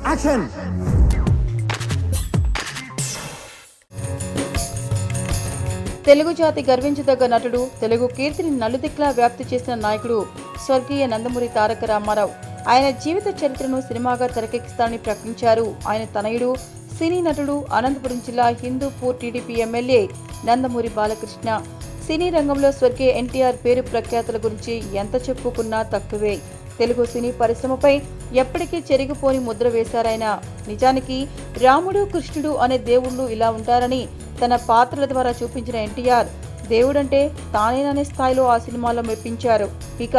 Action. Telugu జాతి గర్వించదగ్గ నటుడు, తెలుగు కీర్తిని నలుదిక్లా వ్యాప్తి చేసిన నాయకుడు స్వర్గీయ నందమూరి తారక రామారావు. ఆయన జీవిత చరిత్రను సినిమాగా తెరకెక్కిస్తానని ప్రకటించారు. ఆయన తనయుడు, సినీ నటుడు, అనంతపురం జిల్లా హిందూపూర్ టీడీపీ ఎమ్మెల్యే నందమూరి బాలకృష్ణ. సినీ రంగంలో స్వర్గీయ ఎన్టీఆర్ పేరు ప్రఖ్యాతుల గురించి ఎంత చెప్పుకున్నా తక్కువే. తెలుగు సినీ పరిశ్రమపై ఎప్పటికీ చెరిగిపోని ముద్ర వేశారాయన. నిజానికి రాముడు, కృష్ణుడు అనే దేవుళ్ళు ఇలా ఉంటారని తన పాత్రల ద్వారా చూపించిన ఎన్టీఆర్ దేవుడంటే తానేననే స్థాయిలో ఆ సినిమాలో మెప్పించారు. ఇక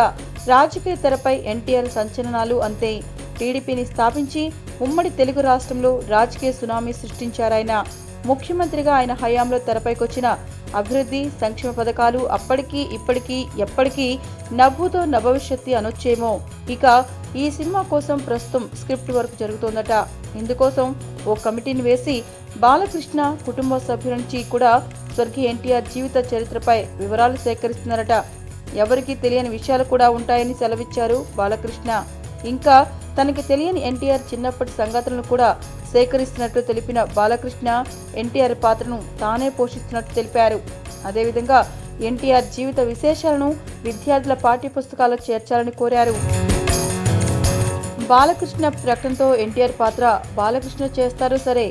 రాజకీయ తెరపై ఎన్టీఆర్ సంచలనాలు అంతే. టీడీపీని స్థాపించి ఉమ్మడి తెలుగు రాష్ట్రంలో రాజకీయ సునామీ సృష్టించారాయన. ముఖ్యమంత్రిగా ఆయన హయాంలో తెరపైకొచ్చిన అభివృద్ధి సంక్షేమ పథకాలు అప్పటికీ ఇప్పటికీ ఎప్పటికీ నవ్వుతో నభవిష్యత్తి అనొచ్చేమో. ఇక ఈ సినిమా కోసం ప్రస్తుతం స్క్రిప్ట్ వర్క్ జరుగుతోందట. ఇందుకోసం ఓ కమిటీని వేసి బాలకృష్ణ కుటుంబ సభ్యుల నుంచి కూడా స్వర్గీయ ఎన్టీఆర్ జీవిత చరిత్రపై వివరాలు సేకరిస్తున్నారట. ఎవరికీ తెలియని విషయాలు కూడా ఉంటాయని సెలవిచ్చారు బాలకృష్ణ. ఇంకా తనకి తెలియని ఎన్టీఆర్ చిన్నప్పటి సంగతులను కూడా సేకరిస్తున్నట్లు తెలిపిన బాలకృష్ణ ఎన్టీఆర్ పాత్రను తానే పోషిస్తున్నట్టు తెలిపారు. అదేవిధంగా ఎన్టీఆర్ జీవిత విశేషాలను విద్యార్థుల పాఠ్యపుస్తకాలకు చేర్చాలని కోరారు. బాలకృష్ణ ప్రకటనతో ఎన్టీఆర్ పాత్ర బాలకృష్ణ చేస్తారు సరే,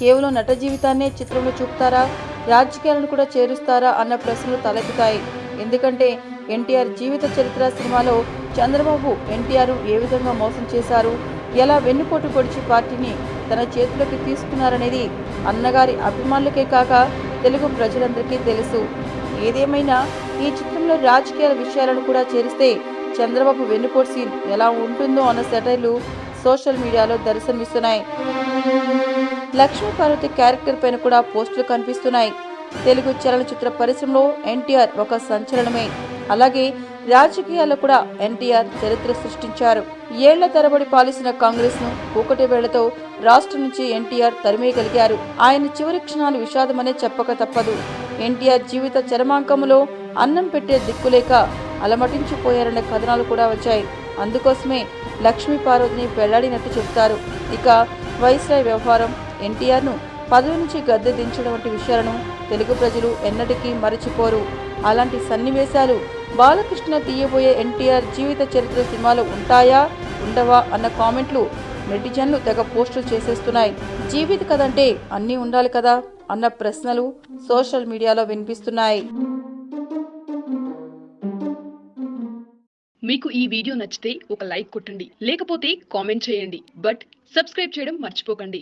కేవలం నట జీవితాన్నే చిత్రంలో చూపుతారా, రాజకీయాలను కూడా చేరుస్తారా అన్న ప్రశ్నలు తలెత్తుతాయి. ఎందుకంటే ఎన్టీఆర్ జీవిత చరిత్ర సినిమాలో చంద్రబాబు ఎన్టీఆర్ ఏ విధంగా మోసం చేశారు, ఎలా వెన్నుపోటు పొడిచి పార్టీని తన చేతిలోకి తీసుకున్నారనేది అన్నగారి అభిమానులకే కాక తెలుగు ప్రజలందరికీ తెలుసు. ఏదేమైనా ఈ చిత్రంలో రాజకీయాల విషయాలను కూడా చేరిస్తే చంద్రబాబు వెన్నుపోటు సీన్ ఎలా ఉంటుందో అన్న సెటైర్లు సోషల్ మీడియాలో దర్శనమిస్తున్నాయి. లక్ష్మీ పార్వతి క్యారెక్టర్ పైన కూడా పోస్టులు కనిపిస్తున్నాయి. తెలుగు చలనచిత్ర పరిశ్రమలో ఎన్టీఆర్ ఒక సంచలనమే. అలాగే రాజకీయాల్లో కూడా ఎన్టీఆర్ చరిత్ర సృష్టించారు. ఏళ్ల తరబడి పాలిసిన కాంగ్రెస్ ను ఒకటి వేళ్లతో రాష్ట్రం నుంచి ఎన్టీఆర్ తరిమేయగలిగారు. ఆయన చివరి క్షణాలు విషాదమనే చెప్పక తప్పదు. ఎన్టీఆర్ జీవిత చరమాంకములో అన్నం పెట్టే దిక్కులేక అలమటించిపోయారనే కథనాలు కూడా వచ్చాయి. అందుకోసమే లక్ష్మీ పార్వతిని పెళ్లాడినట్టు చెబుతారు. ఇక వైస్రాయ్ వ్యవహారం, ఎన్టీఆర్ను పదవి నుంచి గద్దె దించడం వంటి విషయాలను తెలుగు ప్రజలు ఎన్నటికీ మరచిపోరు. అలాంటి సన్నివేశాలు బాలకృష్ణ తీయబోయే ఎన్టీఆర్ జీవిత చరిత్ర సినిమాలో ఉంటాయా ఉండవా అన్న కామెంట్లు నెటిజన్లు తెగ పోస్టులు చేసేస్తున్నాయి. జీవిత కథ అంటే అన్నీ ఉండాలి కదా అన్న ప్రశ్నలు సోషల్ మీడియాలో వినిపిస్తున్నాయి. మీకు ఈ వీడియో నచ్చితే ఒక లైక్ కొట్టండి, లేకపోతే కామెంట్ చేయండి. బట్ సబ్స్క్రైబ్ చేయడం మర్చిపోకండి.